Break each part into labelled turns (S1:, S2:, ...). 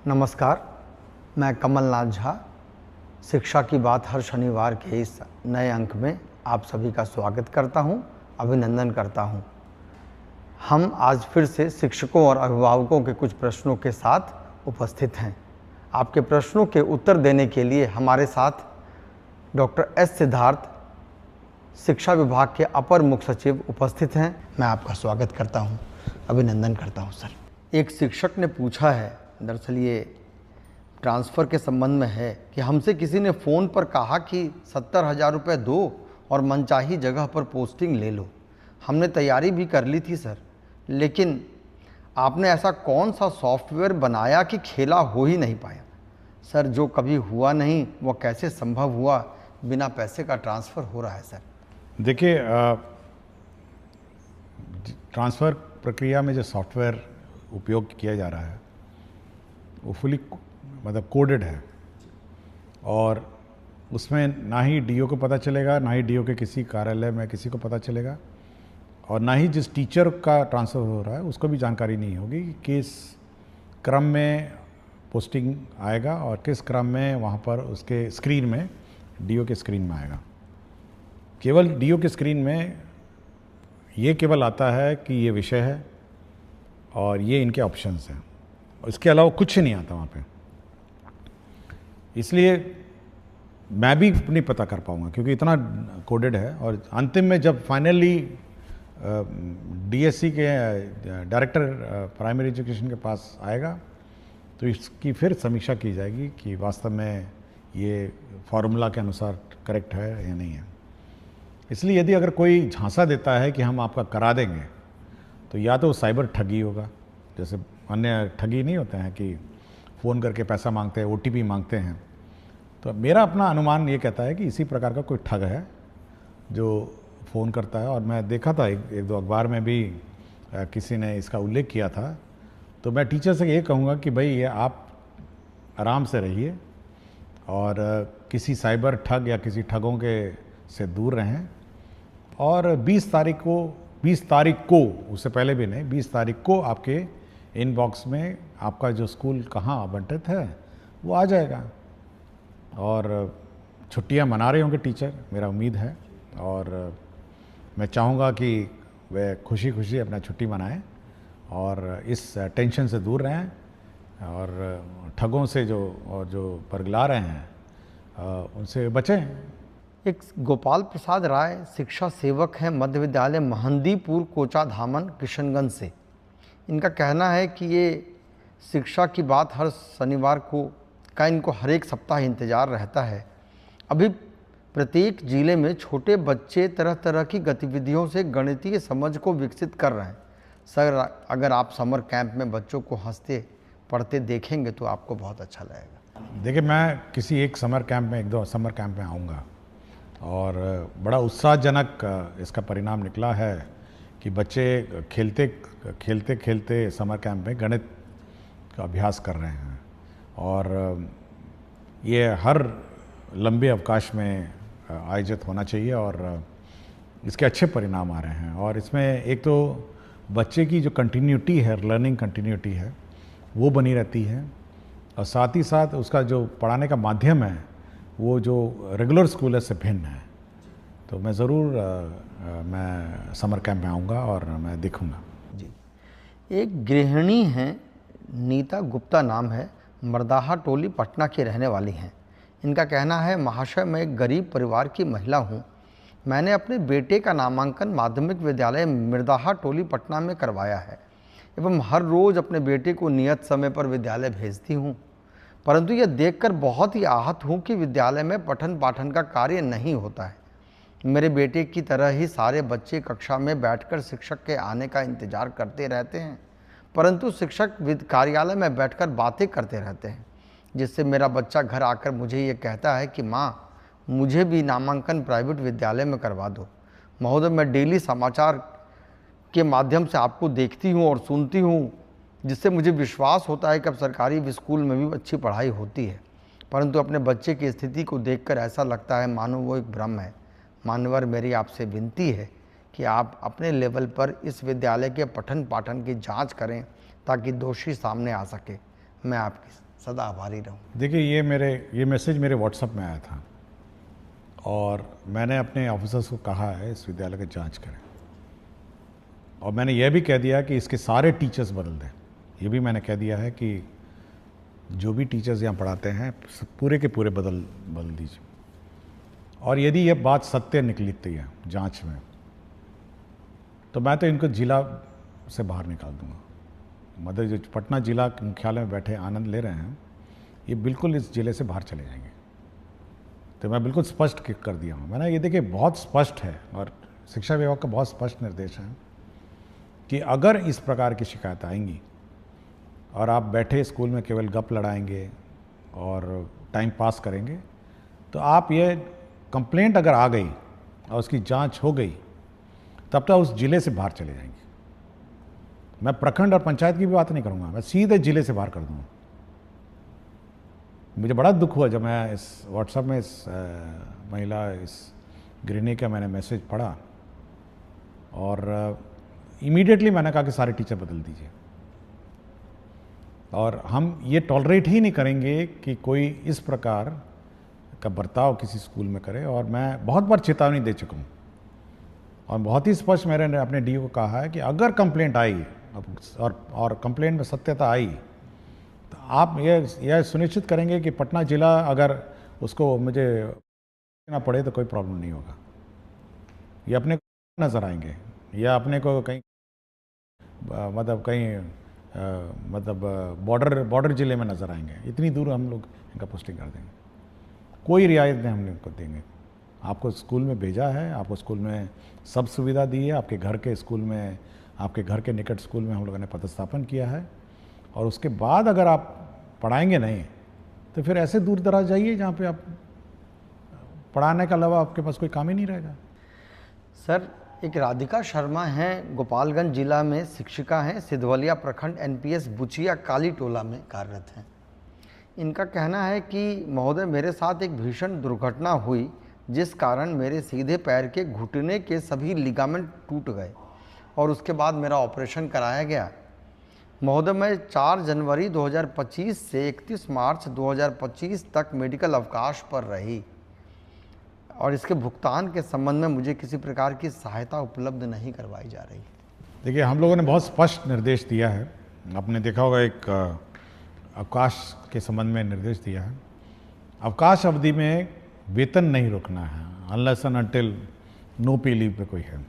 S1: नमस्कार, मैं कमलनाथ झा। शिक्षा की बात हर शनिवार के इस नए अंक में आप सभी का स्वागत करता हूं, अभिनंदन करता हूं। हम आज फिर से शिक्षकों और अभिभावकों के कुछ प्रश्नों के साथ उपस्थित हैं। आपके प्रश्नों के उत्तर देने के लिए हमारे साथ डॉक्टर एस सिद्धार्थ, शिक्षा विभाग के अपर मुख्य सचिव उपस्थित हैं। मैं आपका स्वागत करता हूं, अभिनंदन करता हूं सर। एक शिक्षक ने पूछा है, दरअसल ये ट्रांसफ़र के संबंध में है, कि हमसे किसी ने फ़ोन पर कहा कि 70,000 रुपये दो और मनचाही जगह पर पोस्टिंग ले लो। हमने तैयारी भी कर ली थी सर, लेकिन आपने ऐसा कौन सा सॉफ्टवेयर बनाया कि खेला हो ही नहीं पाया। सर, जो कभी हुआ नहीं वो कैसे संभव हुआ, बिना पैसे का ट्रांसफ़र हो रहा है सर।
S2: देखिए, ट्रांसफ़र प्रक्रिया में जो सॉफ्टवेयर उपयोग किया जा रहा है वो फुली मतलब कोडेड है, और उसमें ना ही डीओ को पता चलेगा, ना ही डीओ के किसी कार्यालय में किसी को पता चलेगा, और ना ही जिस टीचर का ट्रांसफ़र हो रहा है उसको भी जानकारी नहीं होगी कि किस क्रम में पोस्टिंग आएगा और किस क्रम में वहाँ पर उसके स्क्रीन में, डीओ के स्क्रीन में आएगा। केवल डीओ के स्क्रीन में ये केवल आता है कि ये विषय है और ये इनके ऑप्शंस हैं, इसके अलावा कुछ नहीं आता वहाँ पे। इसलिए मैं भी नहीं पता कर पाऊँगा क्योंकि इतना कोडेड है। और अंतिम में जब फाइनली डीएससी के डायरेक्टर प्राइमरी एजुकेशन के पास आएगा तो इसकी फिर समीक्षा की जाएगी कि वास्तव में ये फॉर्मूला के अनुसार करेक्ट है या नहीं है। इसलिए यदि अगर कोई झांसा देता है कि हम आपका करा देंगे तो या तो साइबर ठगी होगा, जैसे अन्य ठगी नहीं होते हैं कि फ़ोन करके पैसा मांगते हैं, ओटीपी मांगते हैं। तो मेरा अपना अनुमान ये कहता है कि इसी प्रकार का कोई ठग है जो फ़ोन करता है। और मैं देखा था एक दो अखबार में भी किसी ने इसका उल्लेख किया था। तो मैं टीचर से ये कहूँगा कि भाई ये आप आराम से रहिए और किसी साइबर ठग या किसी ठगों के से दूर रहें। और 20 तारीख को उससे पहले भी नहीं, 20 तारीख को आपके इनबॉक्स में आपका जो स्कूल कहाँ आवंटित है वो आ जाएगा। और छुट्टियां मना रहे होंगे टीचर, मेरा उम्मीद है, और मैं चाहूँगा कि वे खुशी खुशी अपना छुट्टी मनाएं और इस टेंशन से दूर रहें और ठगों से जो परगला रहे हैं उनसे बचें।
S1: एक गोपाल प्रसाद राय शिक्षा सेवक हैं, मध्य विद्यालय महंदीपुर, कोचा धामन, किशनगंज से। इनका कहना है कि ये शिक्षा की बात हर शनिवार का इनको हर एक सप्ताह इंतज़ार रहता है। अभी प्रत्येक जिले में छोटे बच्चे तरह तरह की गतिविधियों से गणितीय समझ को विकसित कर रहे हैं। सर, अगर आप समर कैंप में बच्चों को हंसते पढ़ते देखेंगे तो आपको बहुत अच्छा लगेगा।
S2: देखिए, मैं किसी एक समर कैंप में, एक दो समर कैंप में आऊँगा और बड़ा उत्साहजनक इसका परिणाम निकला है कि बच्चे खेलते खेलते समर कैंप में गणित का अभ्यास कर रहे हैं। और ये हर लंबे अवकाश में आयोजित होना चाहिए और इसके अच्छे परिणाम आ रहे हैं। और इसमें एक तो बच्चे की जो कंटिन्यूटी है, लर्निंग कंटिन्यूटी है, वो बनी रहती है, और साथ ही साथ उसका जो पढ़ाने का माध्यम है वो जो रेगुलर स्कूल है से भिन्न है। तो मैं ज़रूर मैं समर कैंप में आऊँगा और मैं देखूँगा
S1: जी। एक गृहिणी हैं, नीता गुप्ता नाम है, मर्दाहा टोली पटना की रहने वाली हैं। इनका कहना है, महाशय, मैं एक गरीब परिवार की महिला हूँ। मैंने अपने बेटे का नामांकन माध्यमिक विद्यालय मिर्दाहा टोली पटना में करवाया है एवं हर रोज़ अपने बेटे को नियत समय पर विद्यालय भेजती हूँ, परंतु यह देखकर बहुत ही आहत हूँ कि विद्यालय में पठन पाठन का कार्य नहीं होता है। मेरे बेटे की तरह ही सारे बच्चे कक्षा में बैठकर शिक्षक के आने का इंतज़ार करते रहते हैं, परंतु शिक्षक कार्यालय में बैठकर बातें करते रहते हैं, जिससे मेरा बच्चा घर आकर मुझे ये कहता है कि माँ, मुझे भी नामांकन प्राइवेट विद्यालय में करवा दो। महोदय, मैं डेली समाचार के माध्यम से आपको देखती हूँ और सुनती हूँ, जिससे मुझे विश्वास होता है कि अब सरकारी स्कूल में भी अच्छी पढ़ाई होती है, परंतु अपने बच्चे की स्थिति को देखकर ऐसा लगता है मानो वो एक भ्रम है। मान्यवर, मेरी आपसे विनती है कि आप अपने लेवल पर इस विद्यालय के पठन पाठन की जांच करें ताकि दोषी सामने आ सके। मैं आपकी सदा आभारी रहूँ।
S2: देखिए, ये मैसेज मेरे व्हाट्सएप में आया था और मैंने अपने ऑफिसर्स को कहा है इस विद्यालय की जांच करें, और मैंने यह भी कह दिया कि इसके सारे टीचर्स बदल दें। ये भी मैंने कह दिया है कि जो भी टीचर्स यहाँ पढ़ाते हैं पूरे के पूरे बदल दीजिए, और यदि ये बात सत्य निकलती है जांच में तो मैं तो इनको जिला से बाहर निकाल दूंगा। मतलब जो पटना जिला मुख्यालय में बैठे आनंद ले रहे हैं, ये बिल्कुल इस जिले से बाहर चले जाएंगे। तो मैं बिल्कुल स्पष्ट कर दिया हूँ मैंने। ये देखिए, बहुत स्पष्ट है और शिक्षा विभाग का बहुत स्पष्ट निर्देश है कि अगर इस प्रकार की शिकायत आएंगी और आप बैठे स्कूल में केवल गप लड़ाएंगे और टाइम पास करेंगे, तो आप ये कंप्लेंट अगर आ गई और उसकी जांच हो गई, तब तक उस जिले से बाहर चले जाएंगे। मैं प्रखंड और पंचायत की भी बात नहीं करूंगा, मैं सीधे जिले से बाहर कर दूंगा। मुझे बड़ा दुख हुआ जब मैं इस व्हाट्सएप में इस गृहिणी का मैंने मैसेज पढ़ा, और इमीडिएटली मैंने कहा कि सारे टीचर बदल दीजिए, और हम ये टॉलरेट ही नहीं करेंगे कि कोई इस प्रकार का बर्ताव किसी स्कूल में करे। और मैं बहुत बार चेतावनी दे चुका हूँ और बहुत ही स्पष्ट मैंने अपने डीओ को कहा है कि अगर कंप्लेंट आई और कंप्लेंट में सत्यता आई, तो आप यह सुनिश्चित करेंगे कि पटना जिला अगर उसको मुझे ना पड़े तो कोई प्रॉब्लम नहीं होगा। ये अपने को नज़र आएंगे या अपने को कहीं बॉर्डर जिले में नज़र आएंगे, इतनी दूर हम लोग इनका पोस्टिंग कर देंगे। कोई रियायत नहीं हम इनको देंगे। आपको स्कूल में भेजा है, आपको स्कूल में सब सुविधा दी है, आपके घर के स्कूल में, आपके घर के निकट स्कूल में हम लोगों ने पदस्थापन किया है, और उसके बाद अगर आप पढ़ाएंगे नहीं तो फिर ऐसे दूर दराज जाइए जहाँ पे आप पढ़ाने के अलावा आपके पास कोई काम ही नहीं रहेगा।
S1: सर, एक राधिका शर्मा हैं, गोपालगंज जिला में शिक्षिका हैं, सिधवलिया प्रखंड एनपीएस बुचिया काली टोला में कार्यरत हैं। इनका कहना है कि महोदय, मेरे साथ एक भीषण दुर्घटना हुई जिस कारण मेरे सीधे पैर के घुटने के सभी लिगामेंट टूट गए और उसके बाद मेरा ऑपरेशन कराया गया। महोदय, मैं 4 जनवरी 2025 से 31 मार्च 2025 तक मेडिकल अवकाश पर रही और इसके भुगतान के संबंध में मुझे किसी प्रकार की सहायता उपलब्ध नहीं करवाई जा रही।
S2: देखिए, हम लोगों ने बहुत स्पष्ट निर्देश दिया है। आपने देखा होगा, एक अवकाश के संबंध में निर्देश दिया है। अवकाश अवधि में वेतन नहीं रोकना है, अनलेस एंड अनटिल नो पे लीव पे कोई है,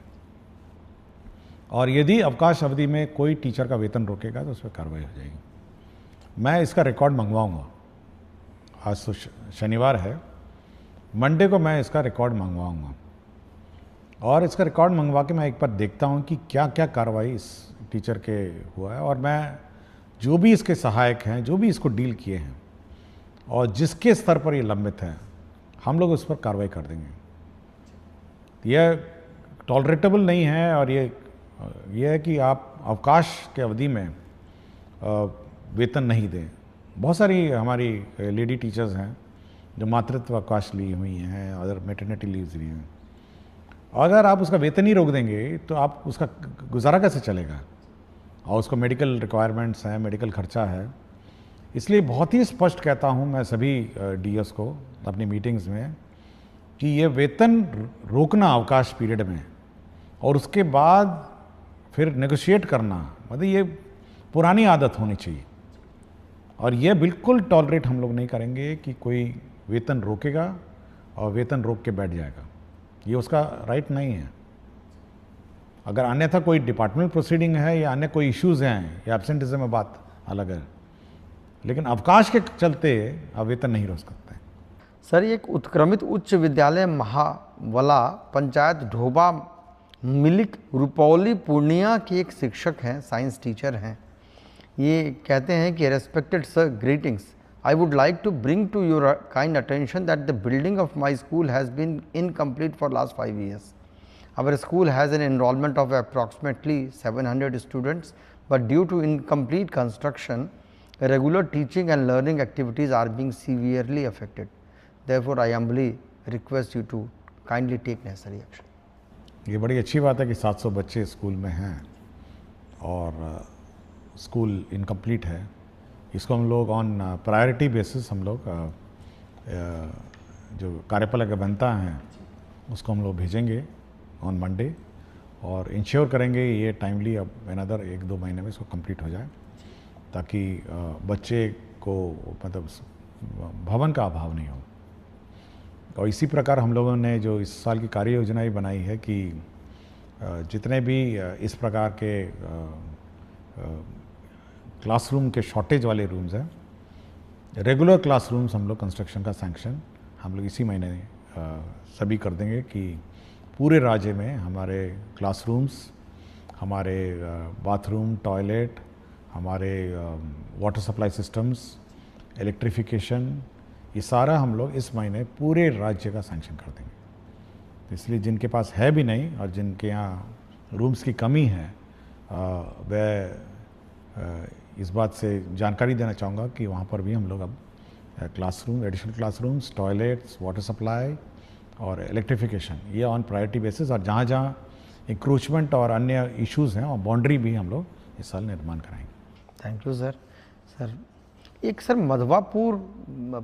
S2: और यदि अवकाश अवधि में कोई टीचर का वेतन रोकेगा तो उस पर कार्रवाई हो जाएगी। मैं इसका रिकॉर्ड मंगवाऊंगा। आज तो शनिवार है, मंडे को मैं इसका रिकॉर्ड मंगवाऊंगा, और इसका रिकॉर्ड मंगवा के मैं एक बार देखता हूं कि क्या क्या कार्रवाई इस टीचर के हुआ है, और मैं जो भी इसके सहायक हैं, जो भी इसको डील किए हैं और जिसके स्तर पर ये लंबित है, हम लोग उस पर कार्रवाई कर देंगे। यह टॉलरेटेबल नहीं है, और ये है कि आप अवकाश के अवधि में वेतन नहीं दें। बहुत सारी हमारी लेडी टीचर्स हैं जो मातृत्व अवकाश ली हुई हैं, अदर मैटरनिटी लीव्स ली हैं। अगर आप उसका वेतन ही रोक देंगे तो आप उसका गुजारा कैसे चलेगा, और उसको मेडिकल रिक्वायरमेंट्स हैं, मेडिकल खर्चा है। इसलिए बहुत ही स्पष्ट कहता हूं मैं सभी डीएस को अपनी मीटिंग्स में कि ये वेतन रोकना अवकाश पीरियड में और उसके बाद फिर नेगोशिएट करना, मतलब ये पुरानी आदत होनी चाहिए, और ये बिल्कुल टॉलरेट हम लोग नहीं करेंगे कि कोई वेतन रोकेगा और वेतन रोक के बैठ जाएगा। ये उसका राइट नहीं है। अगर अन्यथा कोई डिपार्टमेंट प्रोसीडिंग है या अन्य कोई इश्यूज़ हैं या एब्सेंटिज्म में, बात अलग है, लेकिन अवकाश के चलते आप वेतन नहीं रोक सकते।
S1: सर, एक उत्क्रमित उच्च विद्यालय महावला पंचायत ढोबा मिलिक रुपौली पूर्णिया के एक शिक्षक हैं, साइंस टीचर हैं। ये कहते हैं कि respected sir, greetings, I would like to bring to your kind attention that the building of my school has been incomplete for last 5 years. Our school has an enrollment of approximately 700 students, but due to incomplete construction, regular teaching and learning activities are being severely affected. Therefore, I humbly request you to kindly take necessary action.
S2: ये बड़ी अच्छी बात है कि 700 बच्चे school में हैं और स्कूल इनकम्प्लीट है, इसको हम लोग ऑन प्रायोरिटी बेसिस हम लोग जो कार्यपालक अभियंता हैं उसको हम लोग भेजेंगे ऑन मंडे और इंश्योर करेंगे ये टाइमली अब अनदर 1-2 महीने में इसको कंप्लीट हो जाए, ताकि बच्चे को मतलब भवन का अभाव नहीं हो। और इसी प्रकार हम लोगों ने जो इस साल की कार्य योजना ही बनाई है कि जितने भी इस प्रकार के क्लासरूम के शॉर्टेज वाले रूम्स हैं, रेगुलर क्लासरूम्स हम लोग कंस्ट्रक्शन का सैंक्शन हम लोग इसी महीने सभी कर देंगे कि पूरे राज्य में हमारे क्लासरूम्स, हमारे बाथरूम, टॉयलेट, हमारे वाटर सप्लाई सिस्टम्स, इलेक्ट्रिफिकेशन, ये सारा हम लोग इस महीने पूरे राज्य का सैंक्शन कर देंगे। तो इसलिए जिनके पास है भी नहीं और जिनके यहाँ रूम्स की कमी है, वह इस बात से जानकारी देना चाहूँगा कि वहाँ पर भी हम लोग अब classroom, additional classrooms, toilets, water supply और इलेक्ट्रिफिकेशन ये ऑन प्रायोरिटी बेसिस, और जहाँ जहाँ इंक्रोचमेंट और अन्य इश्यूज़ हैं और बाउंड्री भी हम लोग इस साल निर्माण कराएंगे।
S1: Thank you sir. सर एक सर मधवापुर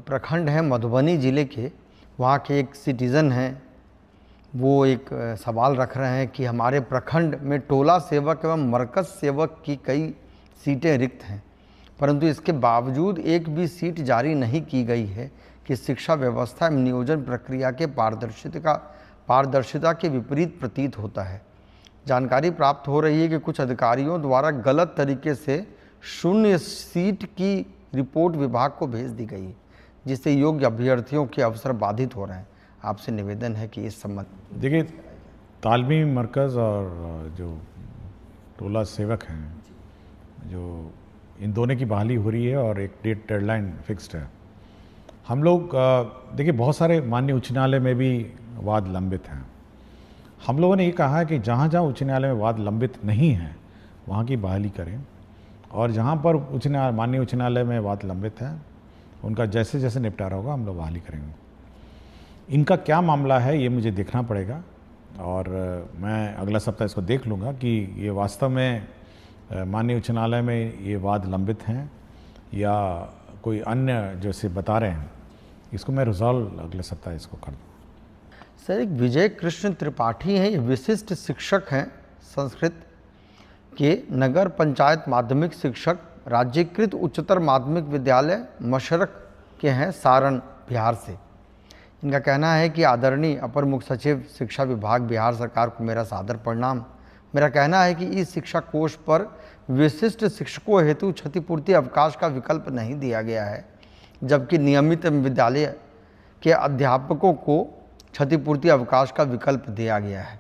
S1: प्रखंड है मधुबनी ज़िले के, वहाँ के एक सिटीज़न हैं, वो एक सवाल रख रहे हैं कि हमारे प्रखंड में टोला सेवक एवं मरकज़ सेवक की कई सीटें रिक्त हैं, परंतु इसके बावजूद एक भी सीट जारी नहीं की गई है कि शिक्षा व्यवस्था एवं नियोजन प्रक्रिया के पारदर्शिता के विपरीत प्रतीत होता है। जानकारी प्राप्त हो रही है कि कुछ अधिकारियों द्वारा गलत तरीके से शून्य सीट की रिपोर्ट विभाग को भेज दी गई है, जिससे योग्य अभ्यर्थियों के अवसर बाधित हो रहे हैं। आपसे निवेदन है कि इस संबंध
S2: देखिए, तालमी मरकज़ और जो टोला सेवक हैं, जो इन दोनों की बहाली हो रही है और एक डेडलाइन फिक्स्ड है। हम लोग देखिए, बहुत सारे माननीय उच्च न्यायालय में भी वाद लंबित हैं। हम लोगों ने ये कहा है कि जहाँ जहाँ उच्च न्यायालय में वाद लंबित नहीं है वहाँ की बहाली करें, और जहाँ पर माननीय उच्च न्यायालय में वाद लंबित है उनका जैसे जैसे निपटारा होगा हम लोग बहाली करेंगे। इनका क्या मामला है ये मुझे देखना पड़ेगा, और मैं अगला सप्ताह इसको देख लूँगा कि ये वास्तव में माननीय उच्च न्यायालय में ये वाद लंबित हैं या कोई अन्य जैसे बता रहे हैं। इसको मैं रिजॉल्व अगले सप्ताह इसको कर दूँ।
S1: सर एक विजय कृष्ण त्रिपाठी हैं, ये विशिष्ट शिक्षक हैं संस्कृत के, नगर पंचायत माध्यमिक शिक्षक, राज्यकृत उच्चतर माध्यमिक विद्यालय मशरक के हैं, सारण बिहार से। इनका कहना है कि आदरणीय अपर मुख्य सचिव शिक्षा विभाग बिहार सरकार को मेरा सादर प्रणाम। मेरा कहना है कि इस शिक्षा कोष पर विशिष्ट शिक्षकों हेतु क्षतिपूर्ति अवकाश का विकल्प नहीं दिया गया है, जबकि नियमित विद्यालय के अध्यापकों को क्षतिपूर्ति अवकाश का विकल्प दिया गया है।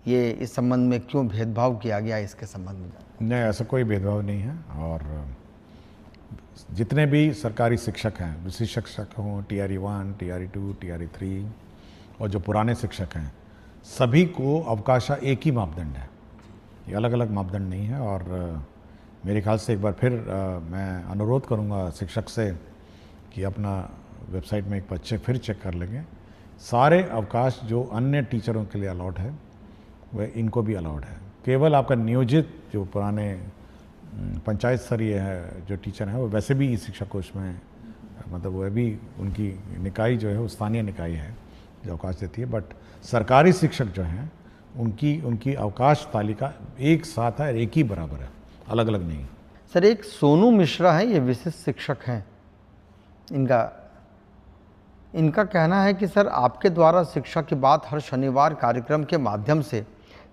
S1: ये इस संबंध में क्यों भेदभाव किया गया, इसके संबंध में?
S2: नहीं, ऐसा कोई भेदभाव नहीं है। और जितने भी सरकारी शिक्षक हैं, विशिष्ट शिक्षक हों, TRE 1, TRE 2, TRE 3 और जो पुराने शिक्षक हैं, सभी को अवकाश एक ही मापदंड है, ये अलग अलग मापदंड नहीं है। और मेरे ख्याल से एक बार फिर मैं अनुरोध करूंगा शिक्षक से कि अपना वेबसाइट में एक बार फिर चेक कर लेंगे। सारे अवकाश जो अन्य टीचरों के लिए अलाउड है वह इनको भी अलाउड है। केवल आपका नियोजित जो पुराने पंचायत स्तरीय है जो टीचर हैं, वो वैसे भी इस शिक्षा कोष में मतलब वह भी उनकी निकाय जो है वो स्थानीय निकाय है जो अवकाश देती है। बट सरकारी शिक्षक जो हैं उनकी अवकाश तालिका एक साथ है, एक ही बराबर है, अलग अलग नहीं।
S1: सर एक सोनू मिश्रा हैं, ये विशिष्ट शिक्षक हैं, इनका कहना है कि सर आपके द्वारा शिक्षा की बात हर शनिवार कार्यक्रम के माध्यम से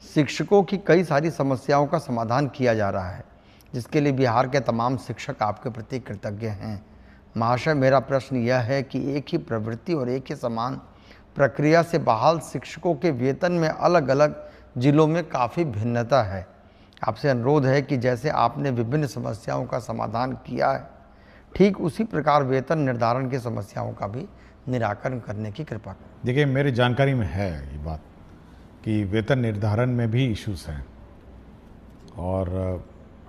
S1: शिक्षकों की कई सारी समस्याओं का समाधान किया जा रहा है, जिसके लिए बिहार के तमाम शिक्षक आपके प्रति कृतज्ञ हैं। महाशय, मेरा प्रश्न यह है कि एक ही प्रवृत्ति और एक ही समान प्रक्रिया से बहाल शिक्षकों के वेतन में अलग अलग जिलों में काफ़ी भिन्नता है। आपसे अनुरोध है कि जैसे आपने विभिन्न समस्याओं का समाधान किया है, ठीक उसी प्रकार वेतन निर्धारण की समस्याओं का भी निराकरण करने की कृपा करें।
S2: देखिए, मेरी जानकारी में है ये बात कि वेतन निर्धारण में भी इश्यूज हैं, और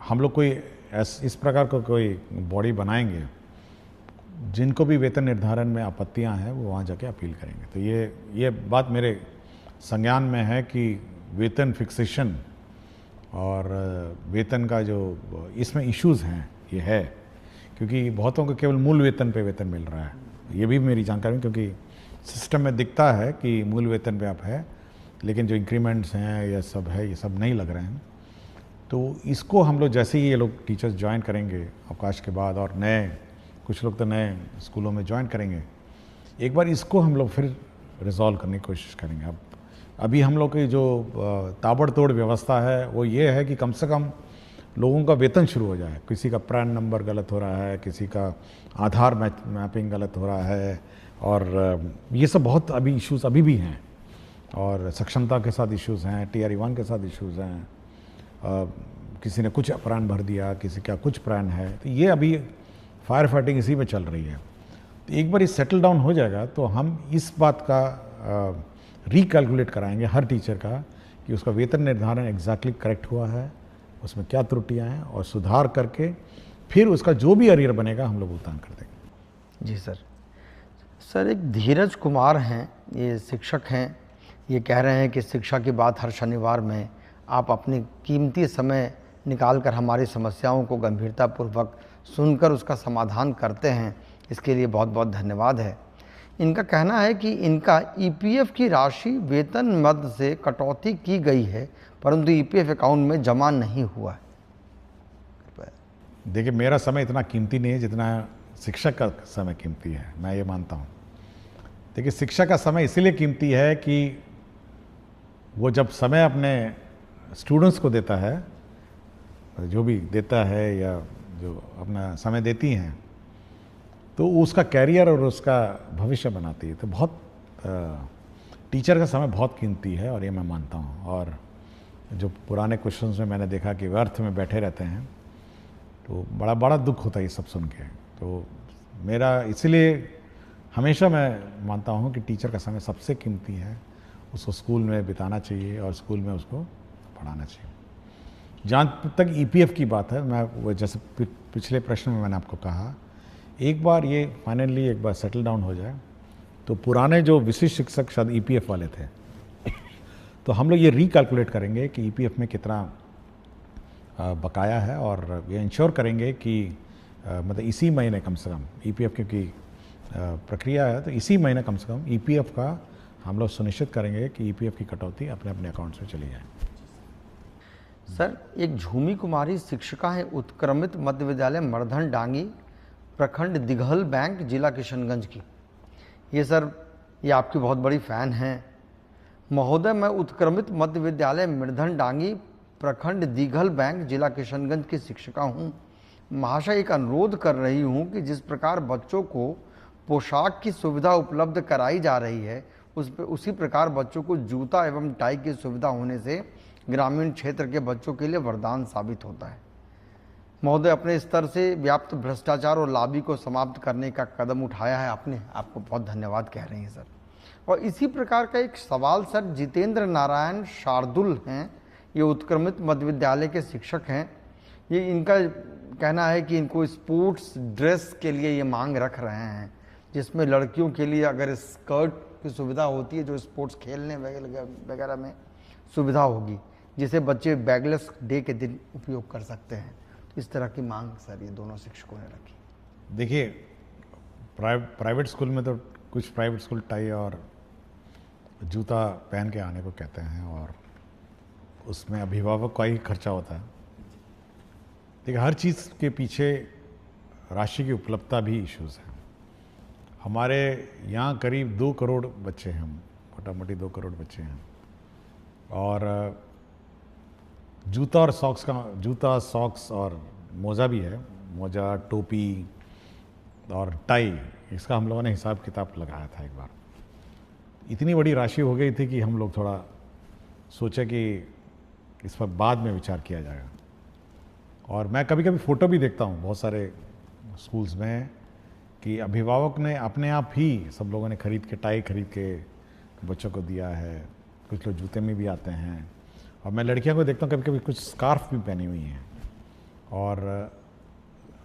S2: हम लोग कोई इस प्रकार का कोई बॉडी बनाएंगे जिनको भी वेतन निर्धारण में आपत्तियां हैं वो वहाँ जाके अपील करेंगे। तो ये बात मेरे संज्ञान में है कि वेतन फिक्सेशन और वेतन का जो इसमें इश्यूज हैं ये है, क्योंकि बहुतों को केवल मूल वेतन पे वेतन मिल रहा है। ये भी मेरी जानकारी में, क्योंकि सिस्टम में दिखता है कि मूल वेतन पे आप है, लेकिन जो इंक्रीमेंट्स हैं या सब है, ये सब नहीं लग रहे हैं। तो इसको हम लोग जैसे ही ये लोग टीचर्स ज्वाइन करेंगे अवकाश के बाद, और नए कुछ लोग तो नए स्कूलों में ज्वाइन करेंगे, एक बार इसको हम लोग फिर रिजॉल्व करने की कोशिश करेंगे। अब अभी हम लोग की जो ताबड़तोड़ व्यवस्था है वो ये है कि कम से कम लोगों का वेतन शुरू हो जाए। किसी का प्रान नंबर गलत हो रहा है, किसी का आधार मैपिंग गलत हो रहा है, और ये सब बहुत अभी इश्यूज़ अभी भी हैं, और सक्षमता के साथ इश्यूज़ हैं, TRE1 के साथ इश्यूज़ हैं, किसी ने कुछ प्राण भर दिया, किसी का कुछ प्राण है। तो ये अभी फायर फाइटिंग इसी में चल रही है। तो एक बार ये सेटल डाउन हो जाएगा तो हम इस बात का रिकैलकुलेट कराएंगे हर टीचर का कि उसका वेतन निर्धारण एग्जैक्टली करेक्ट हुआ है, उसमें क्या त्रुटियां हैं, और सुधार करके फिर उसका जो भी अरियर बनेगा हम लोग भुगतान कर देंगे।
S1: जी सर। सर, एक धीरज कुमार हैं, ये शिक्षक हैं, ये कह रहे हैं कि शिक्षा की बात हर शनिवार में आप अपनी कीमती समय निकाल कर हमारी समस्याओं को गंभीरतापूर्वक सुनकर उसका समाधान करते हैं, इसके लिए बहुत बहुत धन्यवाद है। इनका कहना है कि इनका EPF की राशि वेतन मद से कटौती की गई है, परंतु EPF अकाउंट में जमा नहीं हुआ है।
S2: देखिए, मेरा समय इतना कीमती नहीं है जितना शिक्षक का समय कीमती है, मैं ये मानता हूँ। देखिए, शिक्षक का समय इसीलिए कीमती है कि वो जब समय अपने स्टूडेंट्स को देता है, जो भी देता है या जो अपना समय देती हैं, तो उसका कैरियर और उसका भविष्य बनाती है। तो बहुत टीचर का समय बहुत कीमती है, और ये मैं मानता हूँ। और जो पुराने क्वेश्चंस में मैंने देखा कि व्यर्थ में बैठे रहते हैं, तो बड़ा बड़ा दुख होता है ये सब सुन के। तो मेरा इसलिए हमेशा मैं मानता हूँ कि टीचर का समय सबसे कीमती है, उसको स्कूल में बिताना चाहिए और स्कूल में उसको पढ़ाना चाहिए। जहाँ तक EPF की बात है, मैं वो जैसे पिछले प्रश्न में मैंने आपको कहा, एक बार ये फाइनली एक बार सेटल डाउन हो जाए तो पुराने जो विशिष्ट शिक्षक शायद EPF वाले थे, तो हम लोग ये रिकैलकुलेट करेंगे कि EPF में कितना बकाया है, और ये इंश्योर करेंगे कि मतलब इसी महीने कम से कम EPF क्योंकि प्रक्रिया है, तो इसी महीने कम से कम EPF का हम लोग सुनिश्चित करेंगे कि EPF की कटौती अपने अपने अकाउंट्स में चली जाए।
S1: सर, एक झूमी कुमारी शिक्षिका है उत्क्रमित मध्य विद्यालय मर्धन डांगी, प्रखंड दिघल बैंक, जिला किशनगंज की। ये सर, ये आपकी बहुत बड़ी फ़ैन हैं। महोदय, मैं उत्क्रमित मध्य विद्यालय मर्धन डांगी, प्रखंड दिघल बैंक, जिला किशनगंज की शिक्षिका हूँ। महाशय, एक अनुरोध कर रही हूँ कि जिस प्रकार बच्चों को पोशाक की सुविधा उपलब्ध कराई जा रही है, उसी प्रकार बच्चों को जूता एवं टाई की सुविधा होने से ग्रामीण क्षेत्र के बच्चों के लिए वरदान साबित होता है। महोदय, अपने स्तर से व्याप्त भ्रष्टाचार और लाभी को समाप्त करने का कदम उठाया है आपने, आपको बहुत धन्यवाद कह रहे हैं सर। और इसी प्रकार का एक सवाल सर, जितेंद्र नारायण शार्दुल हैं, ये उत्क्रमित मध्य विद्यालय के शिक्षक हैं। ये इनका कहना है कि इनको स्पोर्ट्स ड्रेस के लिए ये मांग रख रहे हैं, जिसमें लड़कियों के लिए अगर स्कर्ट की सुविधा होती है, जो स्पोर्ट्स खेलने वगैरह में सुविधा होगी, जिसे बच्चे बैगलेस डे के दिन उपयोग कर सकते हैं। इस तरह की मांग सर ये दोनों शिक्षकों ने रखी।
S2: देखिए, प्राइवेट स्कूल में तो कुछ प्राइवेट स्कूल टाई और जूता पहन के आने को कहते हैं, और उसमें अभिभावक का ही खर्चा होता है। देखिए, हर चीज़ के पीछे राशि की उपलब्धता भी इश्यूज़ है। हमारे यहाँ करीब 2 करोड़ बच्चे हैं, मोटा मोटी 2 करोड़ बच्चे हैं, और जूता, सॉक्स और मोज़ा भी है, मोज़ा, टोपी और टाई, इसका हम लोगों ने हिसाब किताब लगाया था एक बार। इतनी बड़ी राशि हो गई थी कि हम लोग थोड़ा सोचे कि इस पर बाद में विचार किया जाएगा। और मैं कभी कभी फ़ोटो भी देखता हूँ बहुत सारे स्कूल्स में कि अभिभावक ने अपने आप ही, सब लोगों ने खरीद के, टाई खरीद के बच्चों को दिया है, कुछ लोग जूते में भी आते हैं, और मैं लड़कियों को देखता हूँ कभी कभी कुछ स्कार्फ भी पहनी हुई हैं। और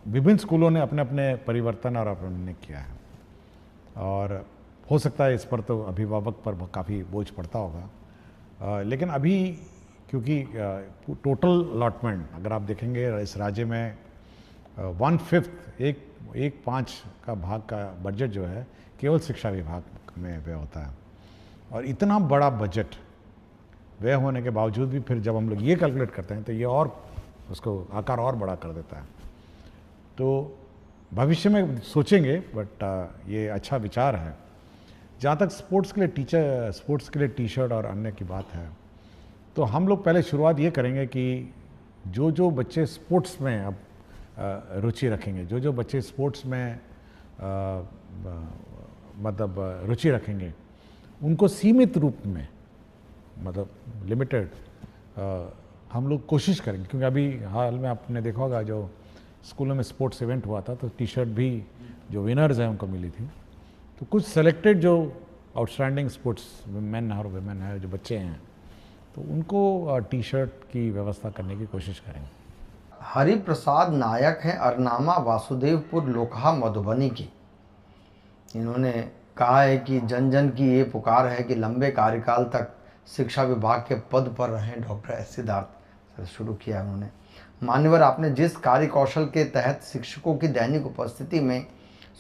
S2: विभिन्न स्कूलों ने अपने अपने परिवर्तन और अपने किया है, और हो सकता है इस पर तो अभिभावक पर काफ़ी बोझ पड़ता होगा। लेकिन अभी क्योंकि टोटल अलॉटमेंट अगर आप देखेंगे इस राज्य में 1/5 एक पाँच का भाग का बजट जो है केवल शिक्षा विभाग में व्यय होता है। और इतना बड़ा बजट व्यय होने के बावजूद भी फिर जब हम लोग ये कैलकुलेट करते हैं तो ये और उसको आकार और बड़ा कर देता है। तो भविष्य में सोचेंगे, बट ये अच्छा विचार है। जहाँ तक स्पोर्ट्स के लिए टी शर्ट और अन्य की बात है, तो हम लोग पहले शुरुआत ये करेंगे कि जो बच्चे स्पोर्ट्स में अब रुचि रखेंगे, जो बच्चे स्पोर्ट्स में मतलब रुचि रखेंगे, उनको सीमित रूप में, मतलब लिमिटेड, हम लोग कोशिश करेंगे। क्योंकि अभी हाल में आपने देखा होगा जो स्कूलों में स्पोर्ट्स इवेंट हुआ था, तो टी शर्ट भी जो विनर्स हैं उनको मिली थी। तो कुछ सेलेक्टेड जो आउटस्टैंडिंग स्पोर्ट्स मैन और वुमेन है, जो बच्चे हैं, तो उनको टी शर्ट की व्यवस्था करने की कोशिश करेंगे।
S1: हरिप्रसाद नायक हैं अरनामा वासुदेवपुर लोकहा मधुबनी की। इन्होंने कहा है कि जन जन की ये पुकार है कि लंबे कार्यकाल तक शिक्षा विभाग के पद पर रहें डॉक्टर एस सिद्धार्थ। शुरू किया उन्होंने। मान्यवर, आपने जिस कार्य कौशल के तहत शिक्षकों की दैनिक उपस्थिति में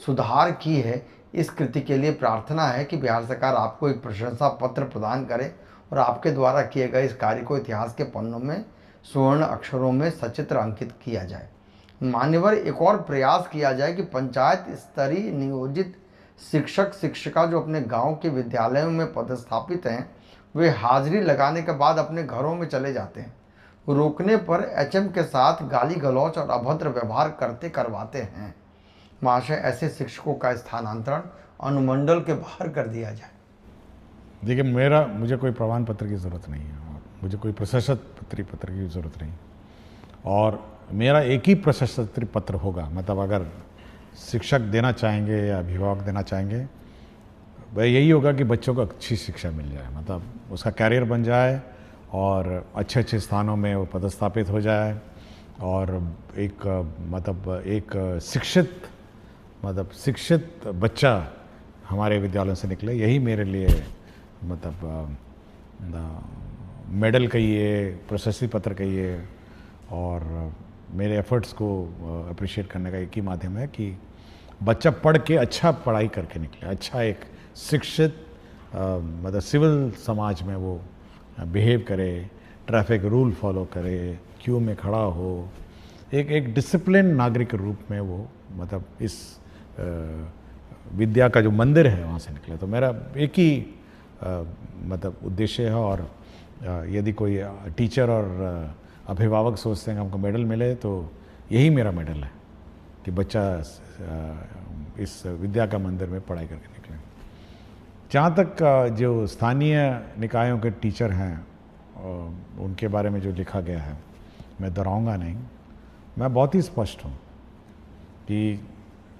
S1: सुधार की है, इस कृति के लिए प्रार्थना है कि बिहार सरकार आपको एक प्रशंसा पत्र प्रदान करे और आपके द्वारा किए गए इस कार्य को इतिहास के पन्नों में स्वर्ण अक्षरों में सचित्र अंकित किया जाए। मान्यवर, एक और प्रयास किया जाए कि पंचायत स्तरीय नियोजित शिक्षक शिक्षिका जो अपने गांव के विद्यालयों में पदस्थापित हैं, वे हाजिरी लगाने के बाद अपने घरों में चले जाते हैं। रोकने पर एचएम के साथ गाली गलौच और अभद्र व्यवहार करवाते हैं। महाशय, ऐसे शिक्षकों का स्थानांतरण अनुमंडल के बाहर कर दिया जाए।
S2: देखिए, मुझे कोई प्रमाण पत्र की ज़रूरत नहीं है, मुझे कोई प्रशस्ति पत्र की ज़रूरत नहीं, और मेरा एक ही प्रशस्ति पत्र होगा। मतलब अगर शिक्षक देना चाहेंगे या अभिभावक देना चाहेंगे, वह यही होगा कि बच्चों को अच्छी शिक्षा मिल जाए, मतलब उसका कैरियर बन जाए और अच्छे अच्छे स्थानों में वो पदस्थापित हो जाए, और एक शिक्षित बच्चा हमारे विद्यालयों से निकले। यही मेरे लिए मेडल कहिए, प्रशस्ति पत्र कहिए, और मेरे एफर्ट्स को अप्रिशिएट करने का एक ही माध्यम है कि बच्चा पढ़ के अच्छा पढ़ाई करके निकले, अच्छा एक शिक्षित सिविल समाज में वो बिहेव करे, ट्रैफिक रूल फॉलो करे, क्यू में खड़ा हो, एक डिसिप्लिन नागरिक के रूप में वो इस विद्या का जो मंदिर है वहाँ से निकले। तो मेरा एक ही उद्देश्य है। और यदि कोई टीचर और अभिभावक सोचते हैं कि हमको मेडल मिले, तो यही मेरा मेडल है कि बच्चा इस विद्या का मंदिर में पढ़ाई करके निकले। जहाँ तक जो स्थानीय निकायों के टीचर हैं उनके बारे में जो लिखा गया है, मैं दोहराऊंगा नहीं। मैं बहुत ही स्पष्ट हूँ कि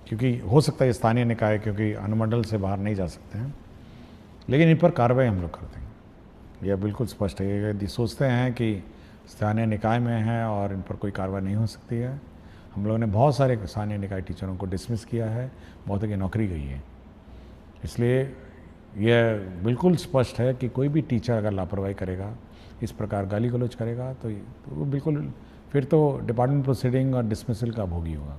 S2: क्योंकि हो सकता है स्थानीय निकाय क्योंकि अनुमंडल से बाहर नहीं जा सकते हैं, लेकिन इन पर कार्रवाई हम लोग करते हैं। यह बिल्कुल स्पष्ट है। यदि सोचते हैं कि स्थानीय निकाय में है और इन पर कोई कार्रवाई नहीं हो सकती है, हम लोगों ने बहुत सारे स्थानीय निकाय टीचरों को डिसमिस किया है, बहुतों की नौकरी गई है। इसलिए यह बिल्कुल स्पष्ट है कि कोई भी टीचर अगर लापरवाही करेगा, इस प्रकार गाली गलौज करेगा, तो वो बिल्कुल फिर तो डिपार्टमेंट प्रोसीडिंग और डिसमिसल का भोगी होगा।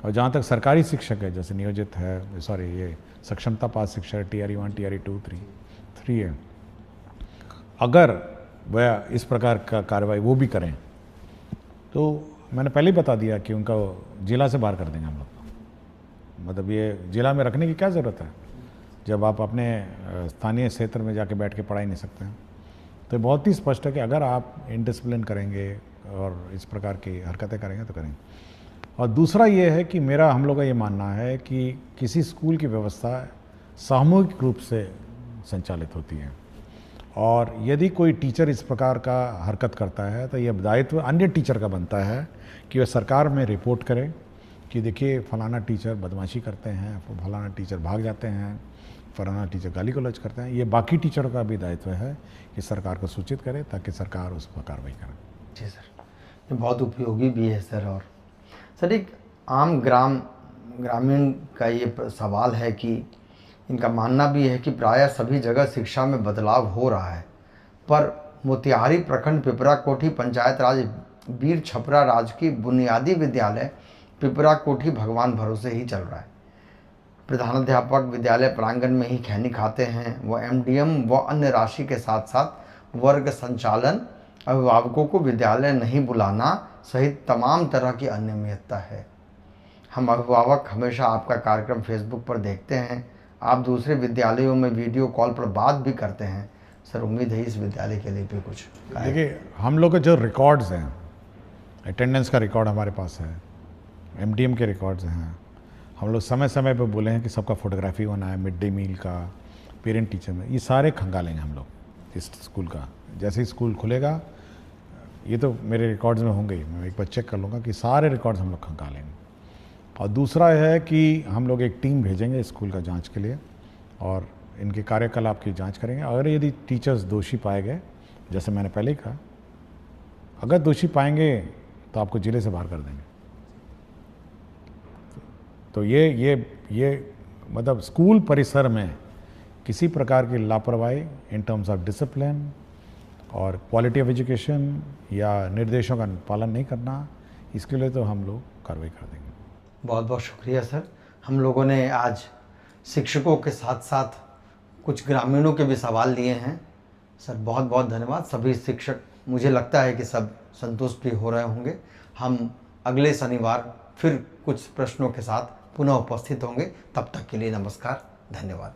S2: और जहाँ तक सरकारी शिक्षक है, जैसे नियोजित है, ये सक्षमता पास शिक्षक TRE 1, TRE 2, 3 है, अगर वह इस प्रकार का कार्रवाई वो भी करें, तो मैंने पहले ही बता दिया कि उनका जिला से बाहर कर देंगे हम लोग। ये जिला में रखने की क्या ज़रूरत है जब आप अपने स्थानीय क्षेत्र में जाके बैठ के पढ़ा ही नहीं सकते हैं। तो बहुत ही स्पष्ट है कि अगर आप इनडिसिप्लिन करेंगे और इस प्रकार की हरकतें करेंगे तो करेंगे। और दूसरा ये है कि हम लोग का ये मानना है कि किसी स्कूल की व्यवस्था सामूहिक रूप से संचालित होती है, और यदि कोई टीचर इस प्रकार का हरकत करता है तो यह दायित्व अन्य टीचर का बनता है कि वह सरकार में रिपोर्ट करे कि देखिए फलाना टीचर बदमाशी करते हैं, फलाना टीचर भाग जाते हैं, फलाना टीचर गाली गलौज करते हैं। ये बाकी टीचरों का भी दायित्व है कि सरकार को सूचित करे ताकि सरकार उस पर कार्रवाई करे।
S1: जी सर, ये बहुत उपयोगी भी है सर। और सर, एक आम ग्रामीण का ये सवाल है कि इनका मानना भी है कि प्रायः सभी जगह शिक्षा में बदलाव हो रहा है, पर मोतिहारी प्रखंड पिपरा कोठी पंचायत राज वीर छपरा राजकीय बुनियादी विद्यालय पिपरा कोठी भगवान भरोसे ही चल रहा है। प्रधानाध्यापक विद्यालय प्रांगण में ही खैनी खाते हैं। वह एमडीएम व अन्य राशि के साथ साथ वर्ग संचालन, अभिभावकों को विद्यालय नहीं बुलाना सहित तमाम तरह की अनियमितता है। हम अभिभावक हमेशा आपका कार्यक्रम फेसबुक पर देखते हैं। आप दूसरे विद्यालयों में वीडियो कॉल पर बात भी करते हैं। सर, उम्मीद है इस विद्यालय के लिए भी कुछ
S2: देखिए, हम लोग के जो रिकॉर्ड्स हैं, अटेंडेंस का रिकॉर्ड हमारे पास है, एमडीएम के रिकॉर्ड्स हैं। हम लोग समय समय पर बोले हैं कि सबका फोटोग्राफी होना है, मिड डे मील का, पेरेंट टीचर में, ये सारे खंगालेंगे हम लोग इस स्कूल का। जैसे ही स्कूल खुलेगा, ये तो मेरे रिकॉर्ड्स में होंगे ही, मैं एक बार चेक कर लूँगा कि सारे रिकॉर्ड्स हम लोग खंगालेंगे। और दूसरा है कि हम लोग एक टीम भेजेंगे स्कूल का जांच के लिए और इनके कार्यकलाप की जांच करेंगे। अगर यदि टीचर्स दोषी पाए गए, जैसे मैंने पहले ही कहा, अगर दोषी पाएंगे तो आपको जिले से बाहर कर देंगे। तो ये मतलब स्कूल परिसर में किसी प्रकार की लापरवाही इन टर्म्स ऑफ डिसिप्लिन और क्वालिटी ऑफ एजुकेशन या निर्देशों का पालन नहीं करना, इसके लिए तो हम लोग कार्रवाई कर देंगे।
S1: बहुत बहुत शुक्रिया सर। हम लोगों ने आज शिक्षकों के साथ साथ कुछ ग्रामीणों के भी सवाल लिए हैं। सर, बहुत बहुत धन्यवाद। सभी शिक्षक, मुझे लगता है कि सब संतुष्ट भी हो रहे होंगे। हम अगले शनिवार फिर कुछ प्रश्नों के साथ पुनः उपस्थित होंगे। तब तक के लिए नमस्कार, धन्यवाद।